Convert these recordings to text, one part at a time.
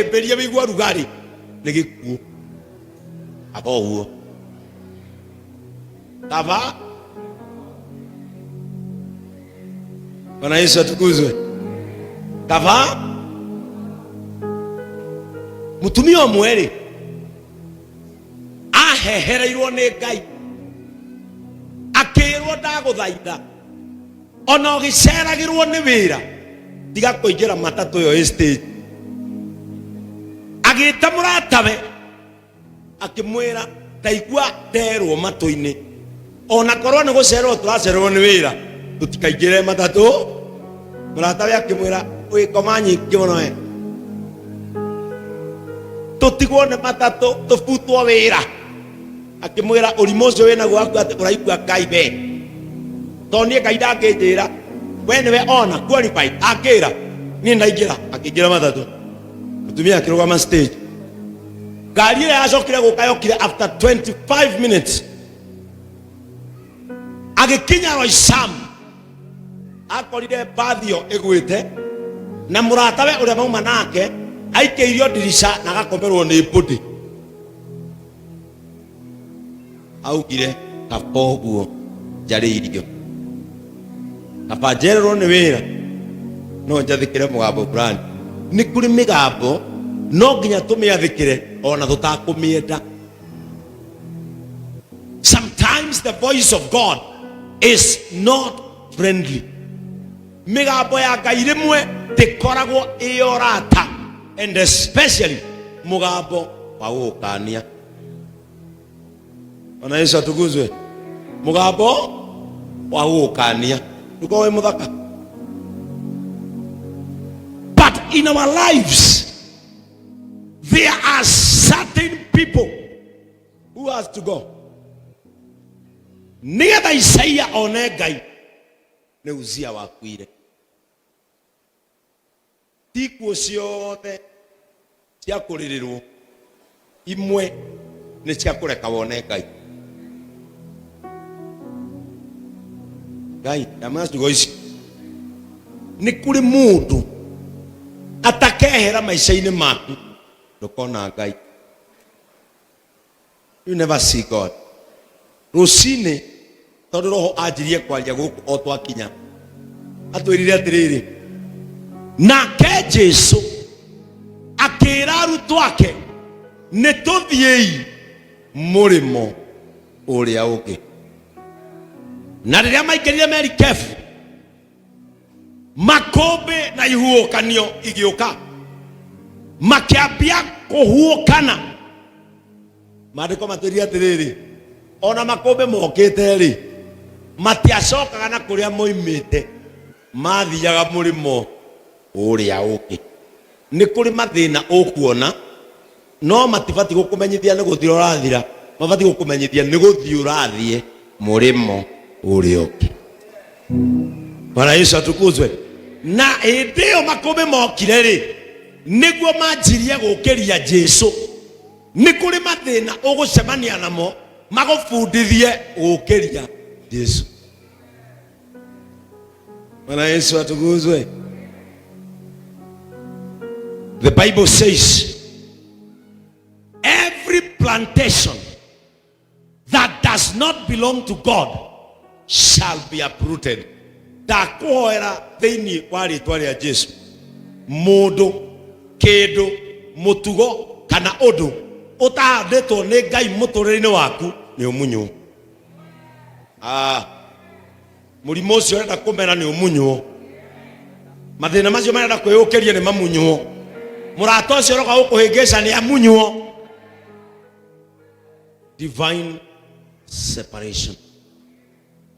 beria bigwa rugari nigikuo akoguo tava Bwana Yesu atukuzwe. Tava mutumia wa mweri ahehereirwo ni Ngai akirwo ndaguthaitha ona ugiceragirwo ni wira tiga kuingira matatu yo estate agita muratawe akimwira taigua terwo matu-ini ona korwo ni gucerwo turacerwo ni wira tutikaingire matatu muratawe akimwira wi koma nyingi muno we tutigwo ni matatu tufutwo wira akimwira urimo ucio wina gwaku ati uraigua Ngai be tonie Ngai ndangijira we niwe ona qualified akira ni ndaingira akingira matatu mutumia akirugama stage gari ile yacokire gukayokire after 25 minutes agikinya Roisam akorire bathio igwite na muratawe uria mauma nake aikeirio dirisha na gakomerwo ni mbudi augire kapoguo njariirio kapanjererwo ni wira no njathikire mugambo fulani ni kuri migambo no nginya tumiathikire ona tutakumienda. Sometimes the voice of God is not friendly. Migambo ya Ngai rimwe tikoragwo iorata, and especially mugambo wa gukania. Bwana Yesu atukuzwe. Mugambo wa gukania uko we muthaka. But in our lives there are certain people who has to go. Nigetha Isaia one Ngai ne Uzia wakuire tikuo ciothe cia kuririrwo imwe ni cia kureka wone Ngai. Ngai amastugo ici ni kuri mundu atakehera maisha-ini maku ndukona Ngai. You never see God. Rucini tondu roho anjirie kwaria guku o twakinya atwirire atiriri nake Jesu akira arutwo ake ni tuthiei murimo uria ungi na riria maikirire meri kefu makombe na ihuokanio igiuka makiambia kuhuokana. Maandiko matwirire atiriri ona makombe mokite ri matiacokaga na kuria moimite mathiaga murimo uria ungi. Ni kuri mathina ukuona no matifati gukumenyithia ni guthira urathira, mabati gukumenyithia ni guthii urathie murimo uria ungi. Bwana Yesu atukuzwe. Na hĩndĩ makombe mokire ri niguo manjirie gukiria Jesu. Ni kuri mathina ugucemania namo magufundithie gukiria Jesu. Bwana Yesu atukuzwe. The Bible says every plantation that does not belong to God shall be uprooted. Dakuhoera thiini wa ritwa ria Jesu mundu kindu mutugo kana undu utahanditwo ni Ngai muturire-ini waku ni umunyu. Murimo ucio urenda kumera ni umunyu. Mathina macio marenda kwiyukiria ni mamunyu. Murata ucio uroka gukuhingica ni amunyu. Divine separation.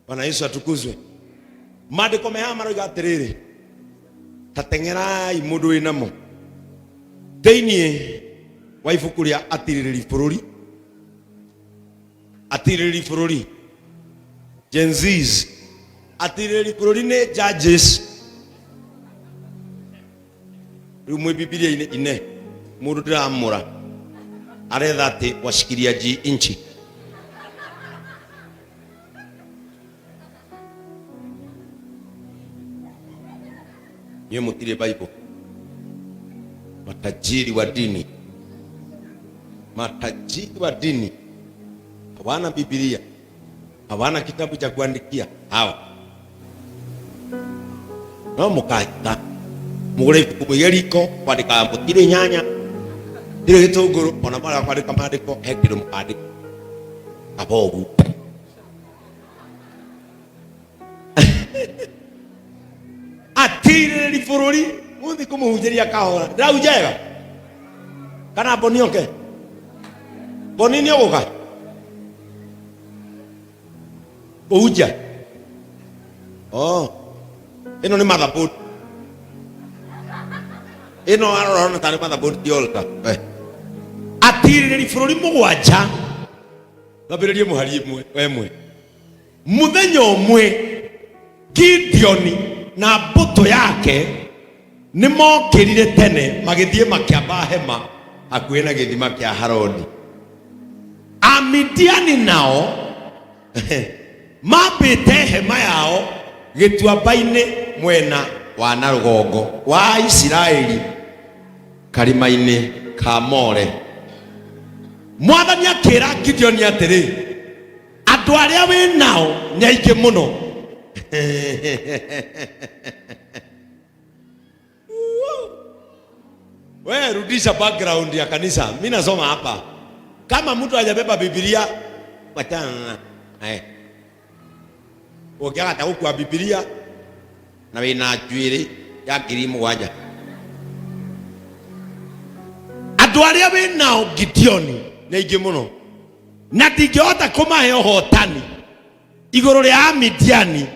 Bwana Yesu atukuzwe. Maandiko meha maroiga atiriri tatengerai mundu winamo thiini wa ibuku ria atiriri bururi Gen Zs. Atiriri bururi ni Judges. Rumwe Biblia ine mundu ndiramura aretha ati washikilia inchi ye mutire Bible matajiri wa dini, matajiri wa dini hawana Biblia, hawana kitabu cha kuandikia. Hawa no mukaita mugure kubugeriko kwandika mutire nyanya ile gitunguru ona mara kwandika maandiko hekiro mukandika abogu atire rifururi muthi kumuhunjiria kahora rau jega kana bonioke bonini ogoka bohuja ino ni madhabut ino arona tani madhabut yolka atire rifururi mugwanja babiririe muhari emwe muthenya umwe Gideoni na mbuto yake nimokirire tene magithie makiamba hema hakuhi na githima kia Harodi. Amidiani nao mambite hema yao gituamba-ini mwena wa na rugongo wa Isiraeli karima-ini ka More. Mwathani akira Gideoni atiri andu aria wi nao ni aingi muno. Wewe rudisha background ya kanisa. Mimi nasoma hapa. Kama mtu hajabeba Biblia, wachana na ukiaga huku kwa Biblia na wina juiri ya kirimu waja. Andu aria wi nao Gideoni ni aingi muno. Na ndingihota kumahe uhotani iguru ria Midiani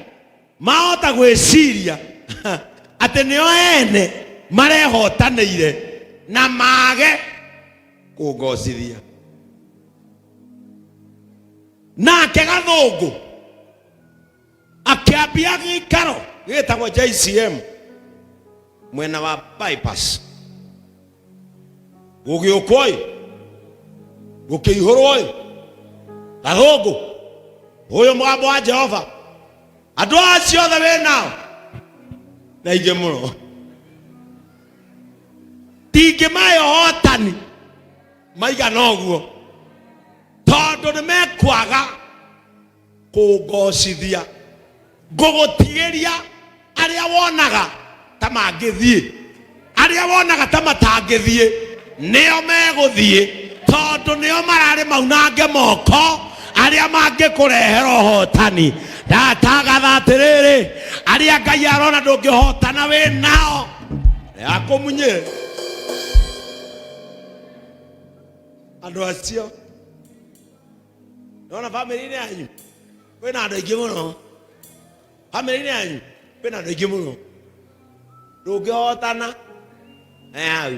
mahota gwiciria ati nio ene marehotanire na mage kungocithia. Nake Gathungu akiambia gikaro gitagwo JCM mwena wa bypass gugiukoi gukiihuroi Gathungu uyu mugambo wa Jehova andu acio othe wi nao na ingi muno tingimayo hotani maigana uguo tondu ni mekwaga kungocithia ngugutigiria aria wonaga ta mangithie aria wonaga ta matangithie nio meguthie tondu nio marari maunange moko aria mangikurehera uhotani. Ndatagatha atiriri aria Ngai arona ndungihotana wi nao akumunye andu acio. Nona family-ini yanyu kwina andu aingi muno, family-ini yanyu kwina andu aingi muno ndungihotana hau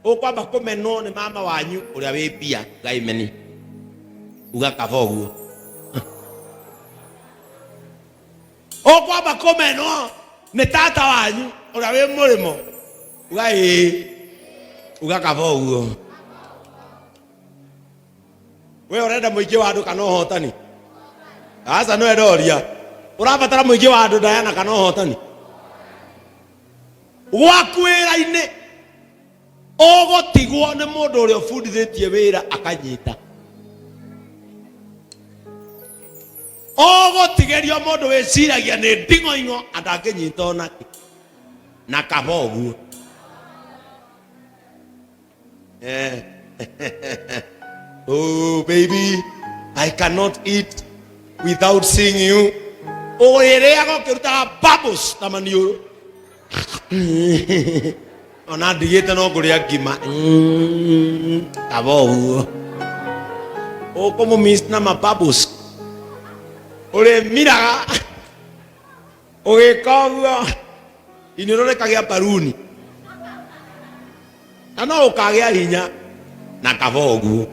ukwamba kumenwo ni mama wanyu uria wi mbia Ngai meni ugakaba uguo ukwamba kumenwo ni tata wanyu uria wi murimo ugakaba uguo. We urenda muingi wa andu kana uhotani? Asa no edoria urabatara muingi wa andu Diana kana uhotani? Gwakwira-ini ugutigwo ni mundu uria ubundithitie wira akanyita. Ugutigerio mundu wiciragia ni ndingo-ingo andanginyita onaki na kaba uguo. Oh baby, I cannot eat without seeing you. Oh iriago kiruta bubbles na maniuru. Ona ndigite no kuria ngima. Kaba uguo. Ukomo miss na mabubbles. Ore miraga. Ugikoguo. Inirore kagia baruni. Ana ukagia hinya na kaba uguo.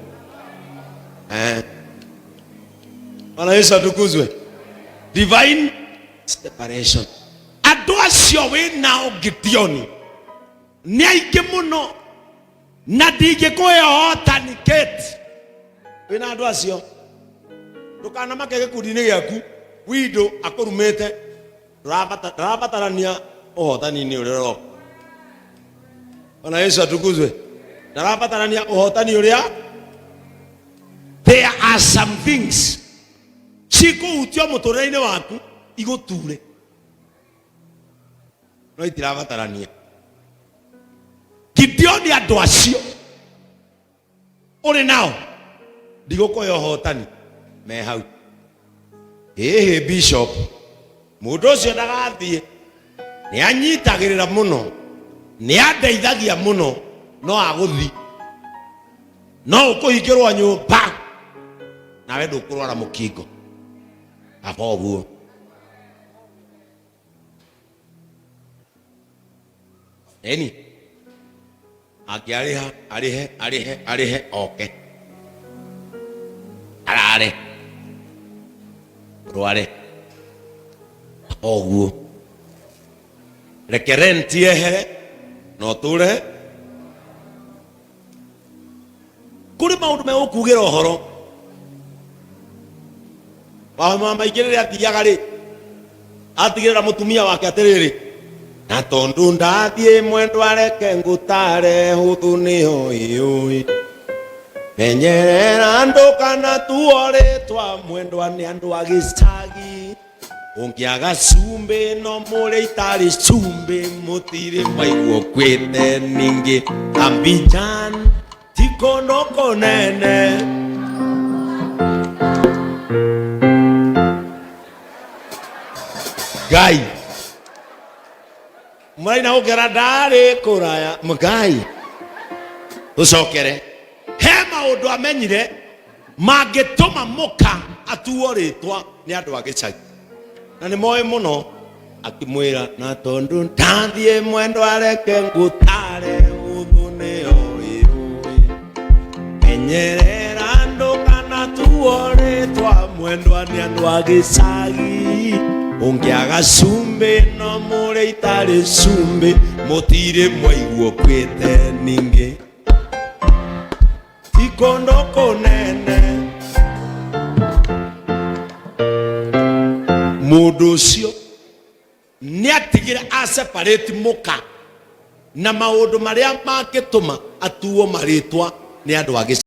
Bwana Yesu atukuzwe. Divine separation. Andu acio wi nao Gideoni ni aingi muno na ndingikuhotani Kate. Wina andu acio ndukana make gikundi-ini giaku windo akurumite rabatarania uhotani-ini uria ro Bwana Yesu atukuzwe. Ndarabatarania uhotani uria. There are some things chiko utio muturire waku iguture. No itirabatarania. Gideoni andu acio uri nao ndigukoya uhotani me hau. Bishop mundu ucio ndagathie ni anyitagirira muno ni andeithagia muno no aguthi no ukuhingirwo nyumba nawe ndukurwara mukingo aboguo. Eni akiariha arihe oke arare rware oguo rekerenti ehere no ture kuri maundu me ukugira ohoro wa mama igirira atiyaga ri atigirira mutumia wake atiriri na tondu ndathie mwendo areke ngutare huthu ni hoioi menyerera andu kana tuore twa mwendo ni andu agicagi ungiaga cumbi no muri itari cumbi mutiri maiguo kwite ningi Abidjan tikono konene gai mwaina ogera ndari kuraya mugai ucokere hema undu amenyire mangituma muka atuo ritwa ni andu agicagi na ni moe muno akimwira na tondu ndathie mwendo areke ngutare uthu ni hoioi menyerera andu kana tuo ritwa mwendo ni andu agicagi ungiaga cumbi no muri itari cumbi mutire mwaiguo kwite ningi tikondo konene mundu ucio ni atigira a separate muka na maundu maria mangituma atuo maritwa ni andu agi